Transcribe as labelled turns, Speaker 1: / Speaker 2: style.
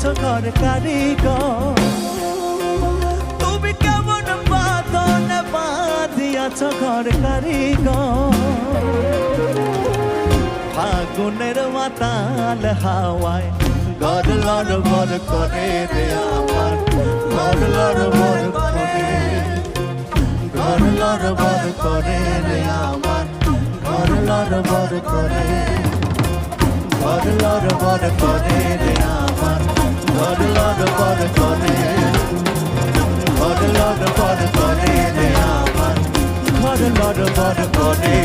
Speaker 1: আছো ঘর কারিগর তুমি কেমন বাঁধন বাঁধিয়াছো ঘর কারিগর ফাগুনের মাতাল হাওয়ায় ঘর লড়বড় করে রে আমার ঘর লড়বড় করে ঘর লড়বড় করে রে আমার ঘর লড়বড় করে ঘর লড়বড় করে রে আমার ঘর লড়বড় করে ঘর লড়বড় করে রে আমার ঘর লড়বড় করে